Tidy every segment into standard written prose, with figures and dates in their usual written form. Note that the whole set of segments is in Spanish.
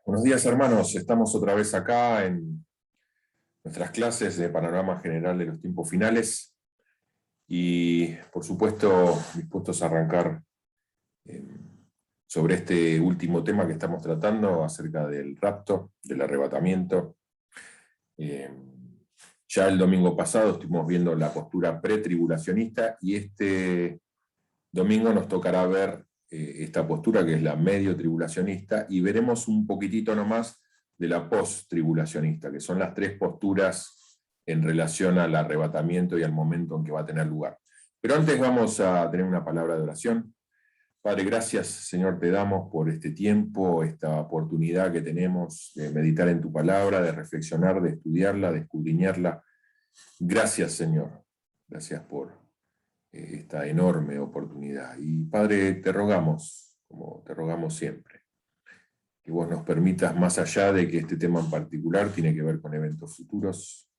Buenos días, hermanos. Estamos otra vez acá en nuestras clases de panorama general de los tiempos finales y, por supuesto, dispuestos a arrancar sobre este último tema que estamos tratando acerca del rapto, del arrebatamiento. Ya el domingo pasado estuvimos viendo la postura pretribulacionista y este domingo nos tocará ver esta postura que es la medio tribulacionista, y veremos un poquitito nomás de la post-tribulacionista, que son las tres posturas en relación al arrebatamiento y al momento en que va a tener lugar. Pero antes vamos a tener una palabra de oración. Padre, gracias, Señor, te damos por este tiempo, esta oportunidad que tenemos de meditar en tu palabra, de reflexionar, de estudiarla, de escudriñarla. Gracias, Señor. Gracias por esta enorme oportunidad. Y Padre, te rogamos, como te rogamos siempre, que vos nos permitas, más allá de que este tema en particular tiene que ver con eventos futuros,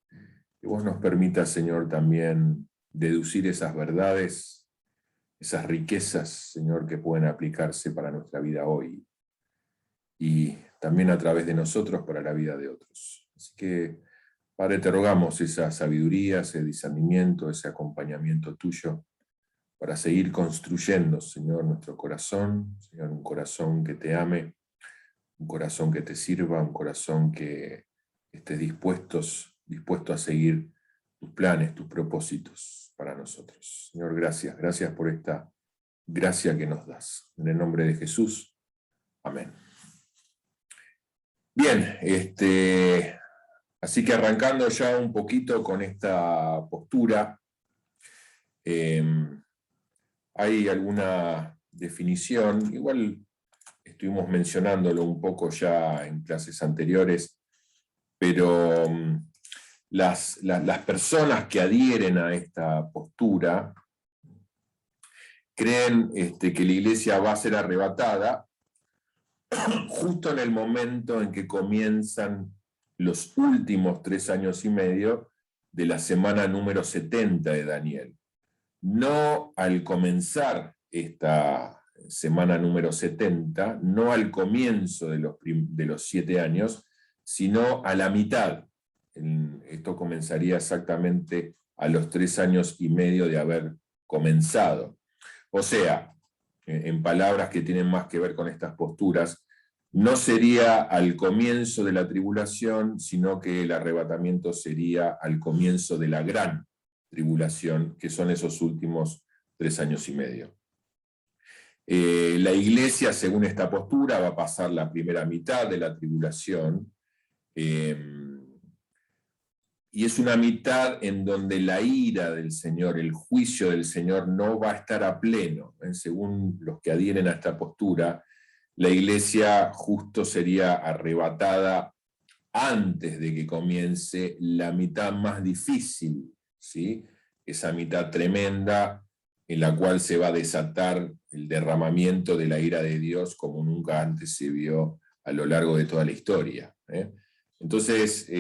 que vos nos permitas, Señor, también deducir esas verdades, esas riquezas, Señor, que pueden aplicarse para nuestra vida hoy, y también a través de nosotros para la vida de otros. Así que, Padre, te rogamos esa sabiduría, ese discernimiento, ese acompañamiento tuyo, para seguir construyendo, Señor, nuestro corazón, Señor, un corazón que te ame, un corazón que te sirva, un corazón que esté dispuesto a seguir tus planes, tus propósitos para nosotros. Señor, gracias, gracias por esta gracia que nos das. En el nombre de Jesús, amén. Bien, así que arrancando ya un poquito con esta postura, hay alguna definición, igual estuvimos mencionándolo un poco ya en clases anteriores, pero las personas que adhieren a esta postura creen que la iglesia va a ser arrebatada justo en el momento en que comienzan los últimos 3 años y medio de la semana número 70 de Daniel. No al comenzar esta semana número 70, no al comienzo de los 7 años, sino a la mitad. Esto comenzaría exactamente a los 3 años y medio de haber comenzado. O sea, en palabras que tienen más que ver con estas posturas, no sería al comienzo de la tribulación, sino que el arrebatamiento sería al comienzo de la gran tribulación, que son esos últimos 3 años y medio. La iglesia, según esta postura, va a pasar la primera mitad de la tribulación, y es una mitad en donde la ira del Señor, el juicio del Señor no va a estar a pleno. Según los que adhieren a esta postura, la iglesia justo sería arrebatada antes de que comience la mitad más difícil, ¿sí? Esa mitad tremenda en la cual se va a desatar el derramamiento de la ira de Dios como nunca antes se vio a lo largo de toda la historia. Entonces,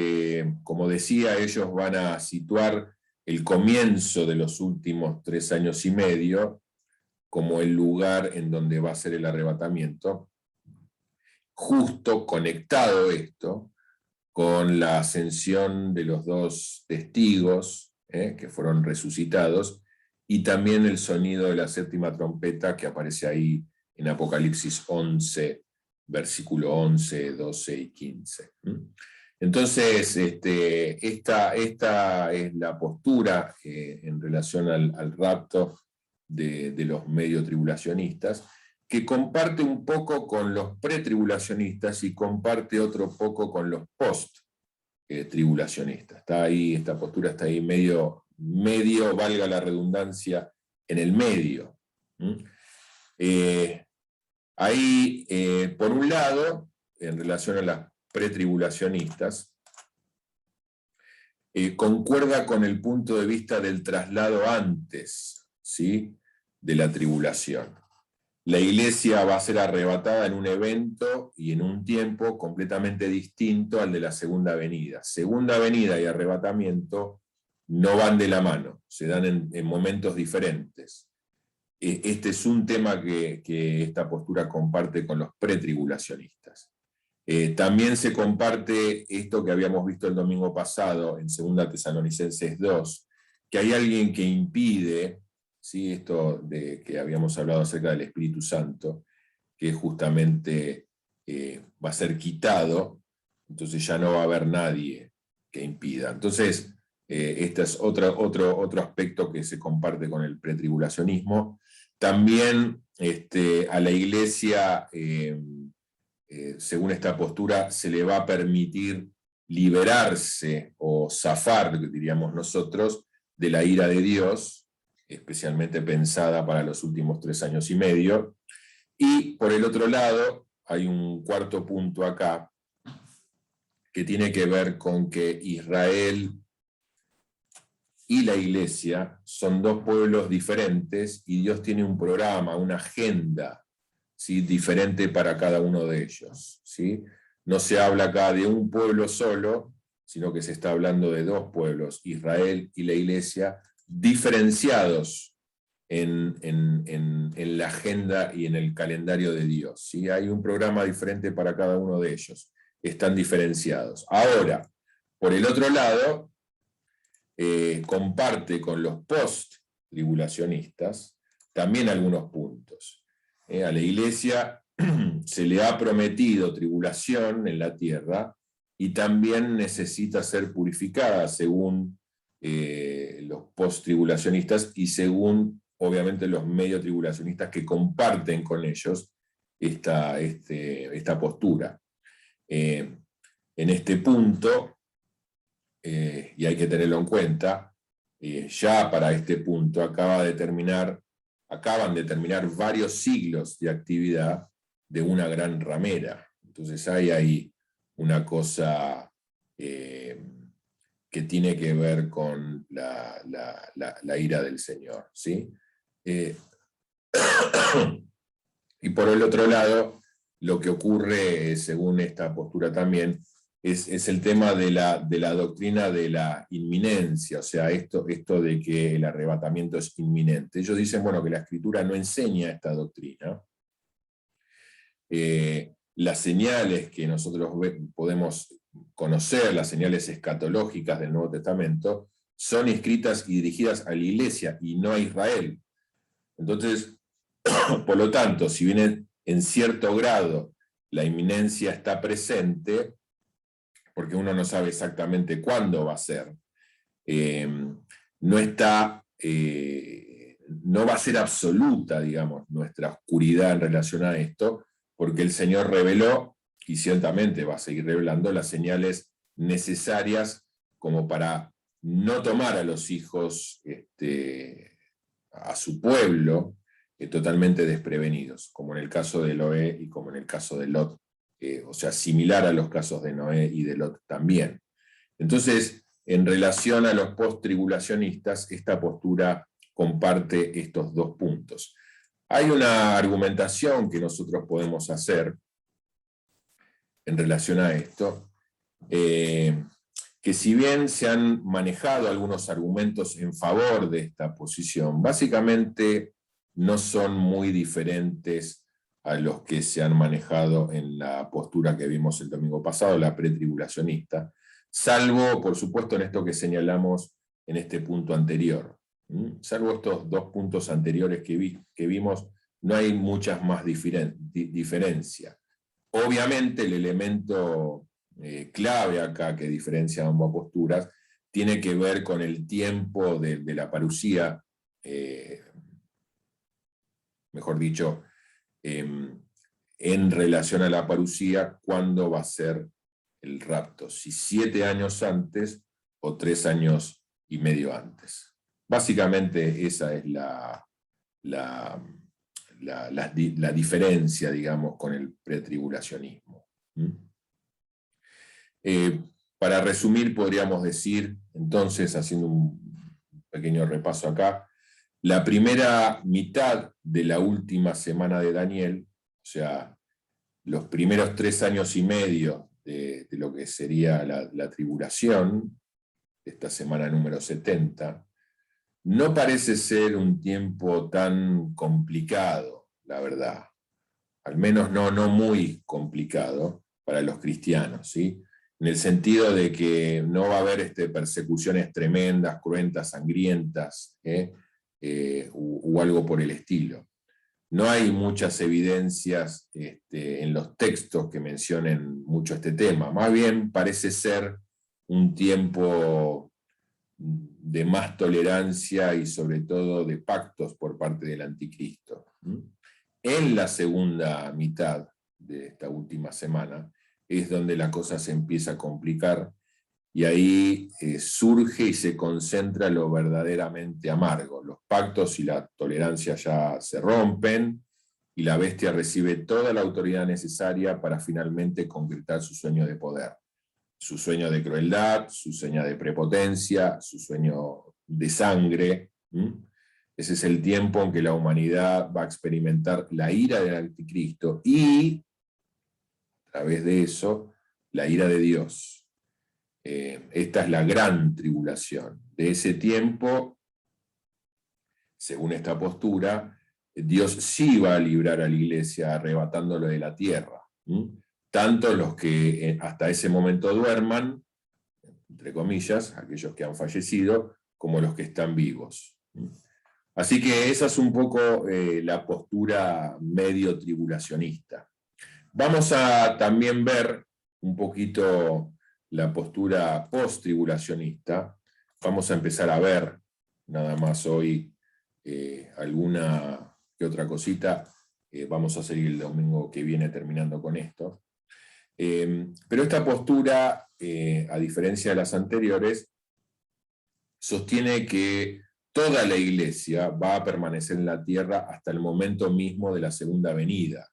como decía, ellos van a situar el comienzo de los últimos 3 años y medio como el lugar en donde va a ser el arrebatamiento, justo conectado esto con la ascensión de los 2 testigos que fueron resucitados, y también el sonido de la 7ª trompeta que aparece ahí en Apocalipsis 11, versículo 11, 12 y 15. Entonces, esta es la postura en relación al rapto de los medio tribulacionistas, que comparte un poco con los pretribulacionistas y comparte otro poco con los post-tribulacionistas. Está ahí, esta postura está ahí medio, valga la redundancia, en el medio. Ahí, por un lado, en relación a las pretribulacionistas, concuerda con el punto de vista del traslado antes, ¿sí?, de la tribulación. La iglesia va a ser arrebatada en un evento y en un tiempo completamente distinto al de la segunda venida. Segunda venida y arrebatamiento no van de la mano, se dan en momentos diferentes. Este es un tema que esta postura comparte con los pretribulacionistas. También se comparte esto que habíamos visto el domingo pasado en 2 Tesalonicenses 2, que hay alguien que impide, ¿sí? Esto de que habíamos hablado acerca del Espíritu Santo, que justamente va a ser quitado, entonces ya no va a haber nadie que impida. Entonces, este es otro aspecto que se comparte con el pretribulacionismo. También a la iglesia, según esta postura, se le va a permitir liberarse o zafar, diríamos nosotros, de la ira de Dios, especialmente pensada para los últimos 3 años y medio. Y por el otro lado, hay un cuarto punto acá, que tiene que ver con que Israel y la iglesia son 2 pueblos diferentes y Dios tiene un programa, una agenda, ¿sí? Diferente para cada uno de ellos, ¿sí? No se habla acá de un pueblo solo, sino que se está hablando de 2 pueblos, Israel y la iglesia, diferenciados en la agenda y en el calendario de Dios, ¿sí? Hay un programa diferente para cada uno de ellos, están diferenciados. Ahora, por el otro lado, comparte con los post-tribulacionistas también algunos puntos. A la iglesia se le ha prometido tribulación en la tierra y también necesita ser purificada según los post-tribulacionistas y según, obviamente, los medio tribulacionistas que comparten con ellos esta postura. En este punto, y hay que tenerlo en cuenta, ya para este punto acaban de terminar varios siglos de actividad de una gran ramera. Entonces hay ahí una cosa que tiene que ver con la ira del Señor, ¿sí? Y por el otro lado, lo que ocurre, según esta postura también, es el tema de la doctrina de la inminencia, o sea, esto de que el arrebatamiento es inminente. Ellos dicen, bueno, que la Escritura no enseña esta doctrina. Las señales que nosotros podemos conocer, las señales escatológicas del Nuevo Testamento, son escritas y dirigidas a la iglesia y no a Israel. Entonces, por lo tanto, si bien en cierto grado la inminencia está presente, porque uno no sabe exactamente cuándo va a ser, no va a ser absoluta, digamos, nuestra oscuridad en relación a esto, porque el Señor reveló, y ciertamente va a seguir revelando, las señales necesarias como para no tomar a los hijos, a su pueblo, totalmente desprevenidos, como en el caso de Noé y como en el caso de Lot, o sea, similar a los casos de Noé y de Lot también. Entonces, en relación a los post-tribulacionistas, esta postura comparte estos 2 puntos. Hay una argumentación que nosotros podemos hacer en relación a esto, que si bien se han manejado algunos argumentos en favor de esta posición, básicamente no son muy diferentes a los que se han manejado en la postura que vimos el domingo pasado, la pretribulacionista, salvo, por supuesto, en esto que señalamos en este punto anterior. Salvo estos 2 puntos anteriores que vimos, no hay muchas más diferencia. Obviamente el elemento clave acá que diferencia ambas posturas tiene que ver con el tiempo de la parusía, mejor dicho, en relación a la parusía, cuándo va a ser el rapto, si 7 años antes o 3 años y medio antes. Básicamente esa es la diferencia, digamos, con el pretribulacionismo. Para resumir, podríamos decir, entonces, haciendo un pequeño repaso acá, la primera mitad de la última semana de Daniel, o sea, los primeros 3 años y medio de lo que sería la tribulación, esta semana número 70, no parece ser un tiempo tan complicado, la verdad. Al menos no muy complicado, para los cristianos, ¿sí? En el sentido de que no va a haber persecuciones tremendas, cruentas, sangrientas, o algo por el estilo. No hay muchas evidencias en los textos que mencionen mucho este tema. Más bien parece ser un tiempo de más tolerancia y sobre todo de pactos por parte del anticristo. En la segunda mitad de esta última semana es donde la cosa se empieza a complicar y ahí surge y se concentra lo verdaderamente amargo. Los pactos y la tolerancia ya se rompen y la bestia recibe toda la autoridad necesaria para finalmente concretar su sueño de poder. Su sueño de crueldad, su sueño de prepotencia, su sueño de sangre. Ese es el tiempo en que la humanidad va a experimentar la ira del anticristo y, a través de eso, la ira de Dios. Esta es la gran tribulación. De ese tiempo, según esta postura, Dios sí va a librar a la iglesia arrebatándolo de la tierra. Tanto los que hasta ese momento duerman, entre comillas, aquellos que han fallecido, como los que están vivos. Así que esa es un poco la postura medio tribulacionista. Vamos a también ver un poquito la postura post-tribulacionista. Vamos a empezar a ver nada más hoy alguna que otra cosita. Vamos a seguir el domingo que viene terminando con esto. Pero esta postura, a diferencia de las anteriores, sostiene que toda la iglesia va a permanecer en la tierra hasta el momento mismo de la segunda venida.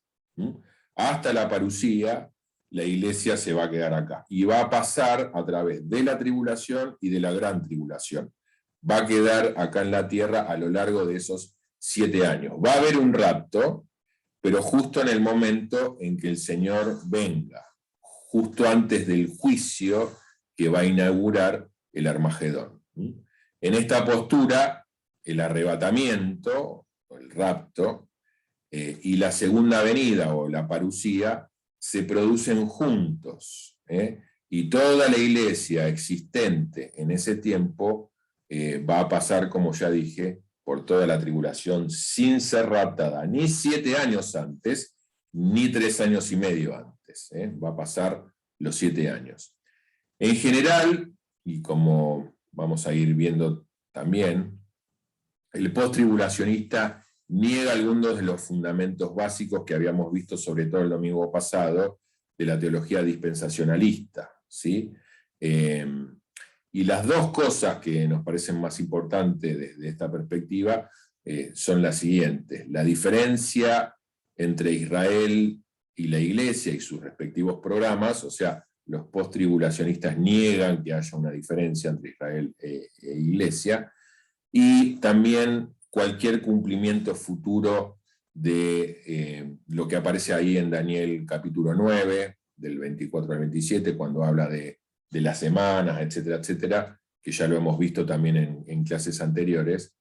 Hasta la parusía, la iglesia se va a quedar acá. Y va a pasar a través de la tribulación y de la gran tribulación. Va a quedar acá en la tierra a lo largo de esos 7 años. Va a haber un rapto, pero justo en el momento en que el Señor venga, justo antes del juicio que va a inaugurar el Armagedón. En esta postura, el arrebatamiento, o el rapto, y la segunda venida, o la parusía, se producen juntos, y toda la iglesia existente en ese tiempo va a pasar, como ya dije, por toda la tribulación sin ser raptada, ni 7 años antes, ni 3 años y medio antes. Va a pasar los 7 años. En general, y como vamos a ir viendo también, el post-tribulacionista niega algunos de los fundamentos básicos que habíamos visto, sobre todo el domingo pasado, de la teología dispensacionalista, ¿sí? Y las dos cosas que nos parecen más importantes desde esta perspectiva son las siguientes. La diferencia entre Israel y la Iglesia y sus respectivos programas, o sea, los post-tribulacionistas niegan que haya una diferencia entre Israel e Iglesia, y también cualquier cumplimiento futuro de lo que aparece ahí en Daniel capítulo 9, del 24 al 27, cuando habla de las semanas, etcétera, etcétera, que ya lo hemos visto también en clases anteriores,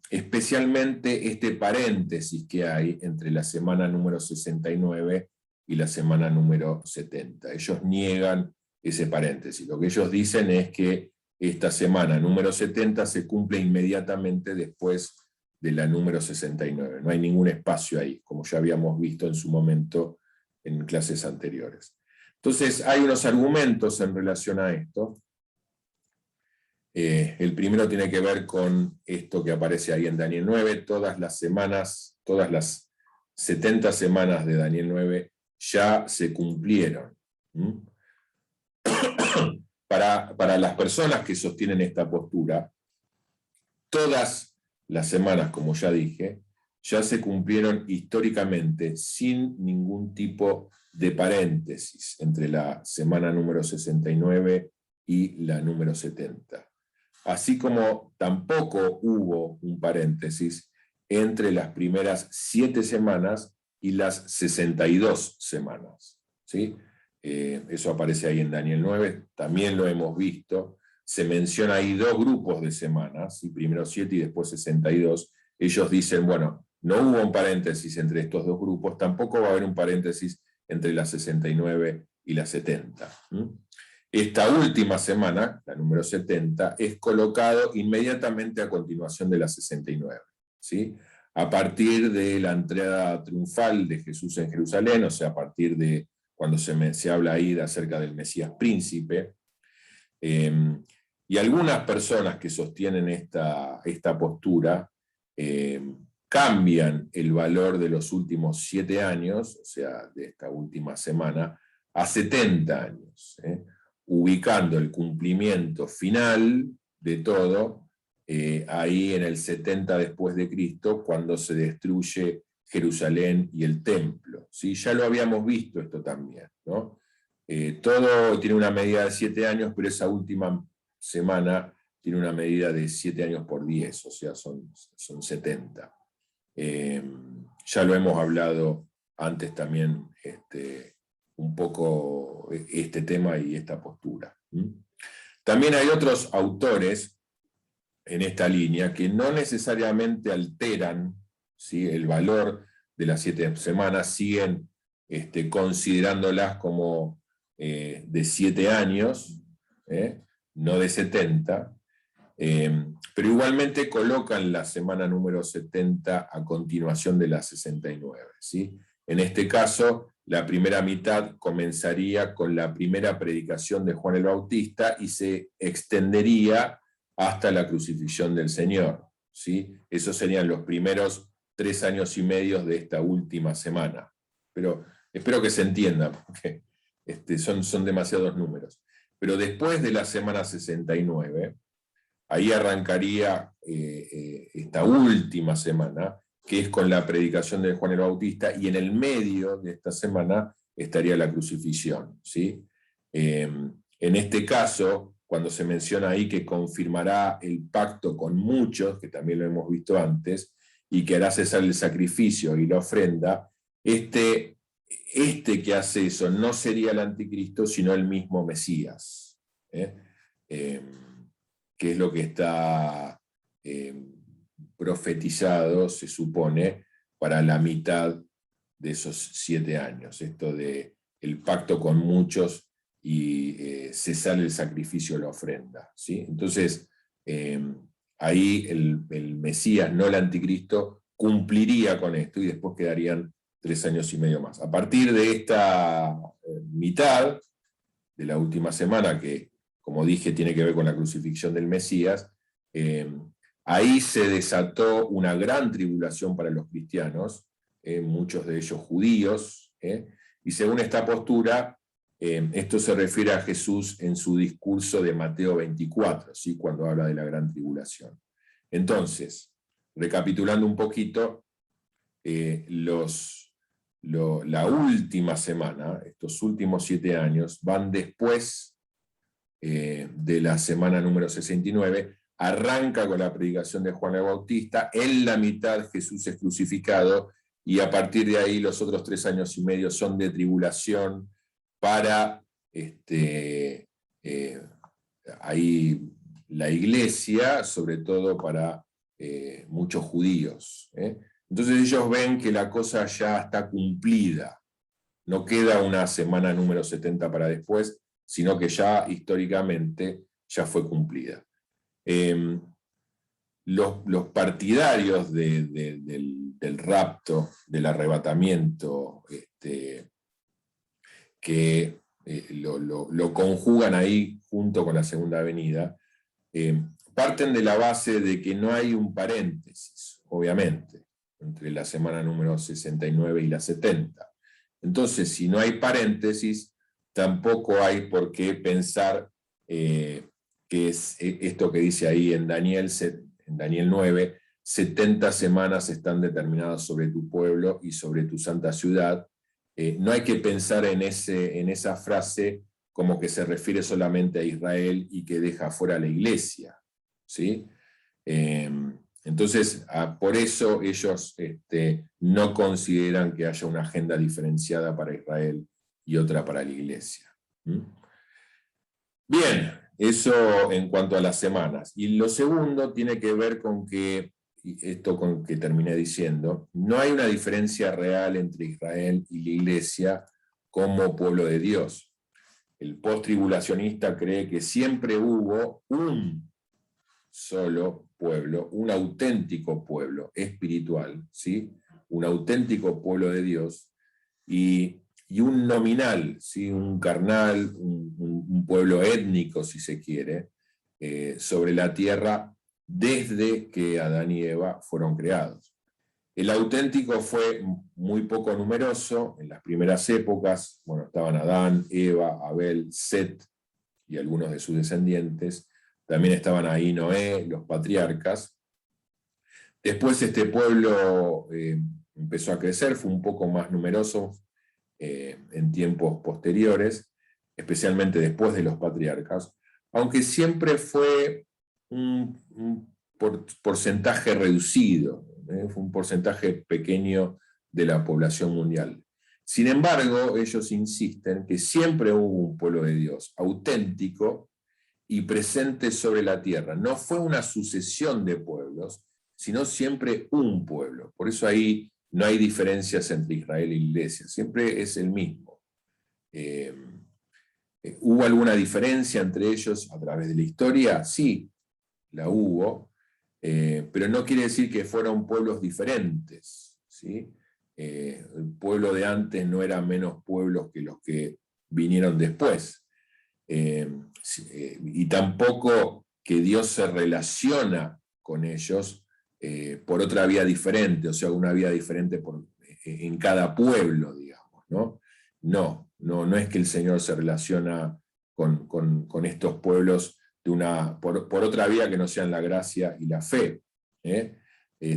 especialmente este paréntesis que hay entre la semana número 69 y la semana número 70. Ellos niegan ese paréntesis. Lo que ellos dicen es que esta semana número 70 se cumple inmediatamente después de la número 69. No hay ningún espacio ahí, como ya habíamos visto en su momento en clases anteriores. Entonces, hay unos argumentos en relación a esto. El primero tiene que ver con esto que aparece ahí en Daniel 9. Todas las 70 semanas de Daniel 9 ya se cumplieron. Para las personas que sostienen esta postura, todas las semanas, como ya dije, ya se cumplieron históricamente sin ningún tipo de paréntesis entre la semana número 69 y la número 70. Así como tampoco hubo un paréntesis entre las primeras 7 semanas y las 62 semanas. ¿Sí? Eso aparece ahí en Daniel 9, también lo hemos visto. Se menciona ahí 2 grupos de semanas, ¿sí? Primero 7 y después 62. Ellos dicen, bueno, no hubo un paréntesis entre estos 2 grupos, tampoco va a haber un paréntesis entre la 69 y la 70. Esta última semana, la número 70, es colocado inmediatamente a continuación de la 69, ¿sí? A partir de la entrada triunfal de Jesús en Jerusalén, o sea, a partir de cuando se habla ahí acerca del Mesías príncipe. Y algunas personas que sostienen esta postura cambian el valor de los últimos 7 años, o sea, de esta última semana, a 70 años, ubicando el cumplimiento final de todo ahí en el 70 después de Cristo, cuando se destruye Jerusalén y el templo, ¿sí? Ya lo habíamos visto esto también, ¿no? Todo tiene una medida de 7 años, pero esa última semana tiene una medida de 7 años por 10, o sea, son 70. Ya lo hemos hablado antes también, un poco este tema y esta postura. También hay otros autores en esta línea que no necesariamente alteran, ¿sí?, el valor de las 7 semanas, siguen considerándolas como de 7 años, no de 70, pero igualmente colocan la semana número 70 a continuación de la 69, ¿sí? En este caso, la primera mitad comenzaría con la primera predicación de Juan el Bautista y se extendería hasta la crucifixión del Señor, ¿sí? Esos serían los primeros 3 años y medio de esta última semana. Pero espero que se entienda, porque son demasiados números. Pero después de la semana 69, ahí arrancaría esta última semana, que es con la predicación de Juan el Bautista, y en el medio de esta semana estaría la crucifixión, ¿sí? En este caso, cuando se menciona ahí que confirmará el pacto con muchos, que también lo hemos visto antes, y que hará cesar el sacrificio y la ofrenda, este que hace eso no sería el anticristo, sino el mismo Mesías, que es lo que está profetizado, se supone, para la mitad de esos 7 años, esto de el pacto con muchos y cesar el sacrificio y la ofrenda, ¿sí? Entonces, ahí el Mesías, no el anticristo, cumpliría con esto y después quedarían 3 años y medio más. A partir de esta mitad de la última semana, que como dije tiene que ver con la crucifixión del Mesías, ahí se desató una gran tribulación para los cristianos, muchos de ellos judíos, y según esta postura, esto se refiere a Jesús en su discurso de Mateo 24, ¿sí?, cuando habla de la gran tribulación. Entonces, recapitulando un poquito, la última semana, estos últimos 7 años, van después de la semana número 69, arranca con la predicación de Juan el Bautista, en la mitad Jesús es crucificado, y a partir de ahí los otros 3 años y medio son de tribulación para ahí la iglesia, sobre todo para muchos judíos. Entonces ellos ven que la cosa ya está cumplida, no queda una semana número 70 para después, sino que ya históricamente ya fue cumplida. Los partidarios del rapto, del arrebatamiento, que lo conjugan ahí junto con la segunda venida, parten de la base de que no hay un paréntesis, obviamente, entre la semana número 69 y la 70. Entonces, si no hay paréntesis, tampoco hay por qué pensar que es esto que dice ahí en Daniel 9, 70 semanas están determinadas sobre tu pueblo y sobre tu santa ciudad. No hay que pensar en esa frase como que se refiere solamente a Israel y que deja fuera a la iglesia, ¿sí? Entonces, por eso ellos no consideran que haya una agenda diferenciada para Israel y otra para la iglesia. Bien, eso en cuanto a las semanas. Y lo segundo tiene que ver con que, esto con que terminé diciendo, no hay una diferencia real entre Israel y la iglesia, como pueblo de Dios. El post-tribulacionista cree que siempre hubo un solo pueblo, un auténtico pueblo espiritual, ¿sí? Un auténtico pueblo de Dios, y un nominal, ¿sí? Un carnal, un pueblo étnico, si se quiere, sobre la tierra desde que Adán y Eva fueron creados. El auténtico fue muy poco numeroso en las primeras épocas. Bueno, estaban Adán, Eva, Abel, Set y algunos de sus descendientes. También estaban ahí Noé, los patriarcas. Después este pueblo empezó a crecer, fue un poco más numeroso en tiempos posteriores, especialmente después de los patriarcas, aunque siempre fue un porcentaje reducido, fue un porcentaje pequeño de la población mundial. Sin embargo, ellos insisten que siempre hubo un pueblo de Dios auténtico y presente sobre la tierra. No fue una sucesión de pueblos, sino siempre un pueblo. Por eso ahí no hay diferencias entre Israel e Iglesia, siempre es el mismo. ¿Hubo alguna diferencia entre ellos a través de la historia? Sí, la hubo, pero no quiere decir que fueron pueblos diferentes, ¿sí? El pueblo de antes no era menos pueblos que los que vinieron después. Y tampoco que Dios se relaciona con ellos por otra vía diferente, o sea, una vía diferente en cada pueblo, digamos, ¿no? No es que el Señor se relaciona con estos pueblos por otra vía que no sean la gracia y la fe.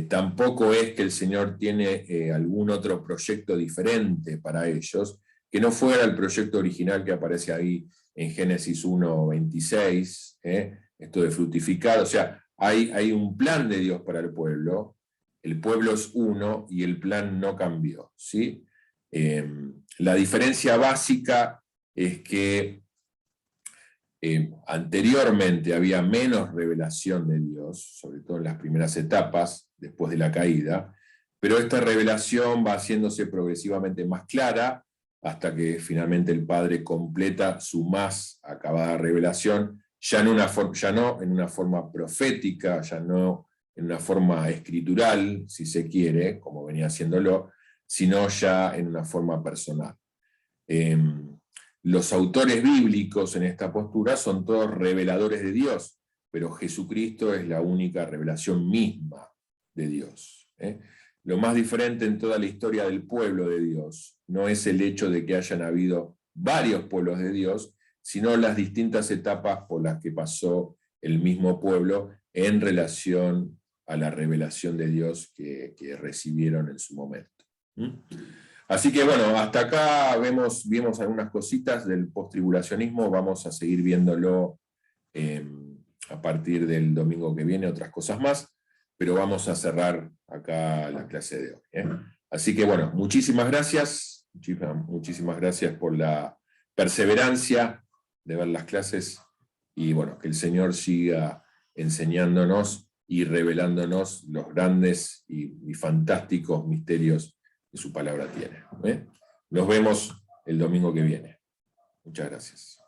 Tampoco es que el Señor tiene algún otro proyecto diferente para ellos, que no fuera el proyecto original que aparece ahí en Génesis 1:26, esto de fructificar. O sea, hay un plan de Dios para el pueblo es uno y el plan no cambió, ¿sí? La diferencia básica es que anteriormente había menos revelación de Dios, sobre todo en las primeras etapas, después de la caída, pero esta revelación va haciéndose progresivamente más clara, hasta que finalmente el Padre completa su más acabada revelación, ya no en una forma profética, ya no en una forma escritural, si se quiere, como venía haciéndolo, sino ya en una forma personal. Los autores bíblicos en esta postura son todos reveladores de Dios, pero Jesucristo es la única revelación misma de Dios. Lo más diferente en toda la historia del pueblo de Dios no es el hecho de que hayan habido varios pueblos de Dios, sino las distintas etapas por las que pasó el mismo pueblo en relación a la revelación de Dios que recibieron en su momento. Así que bueno, hasta acá vimos algunas cositas del post-tribulacionismo. Vamos a seguir viéndolo a partir del domingo que viene, otras cosas más, pero vamos a cerrar acá la clase de hoy. Así que bueno, muchísimas gracias por la perseverancia de ver las clases, y bueno, que el Señor siga enseñándonos y revelándonos los grandes y fantásticos misterios que su palabra tiene. Nos vemos el domingo que viene. Muchas gracias.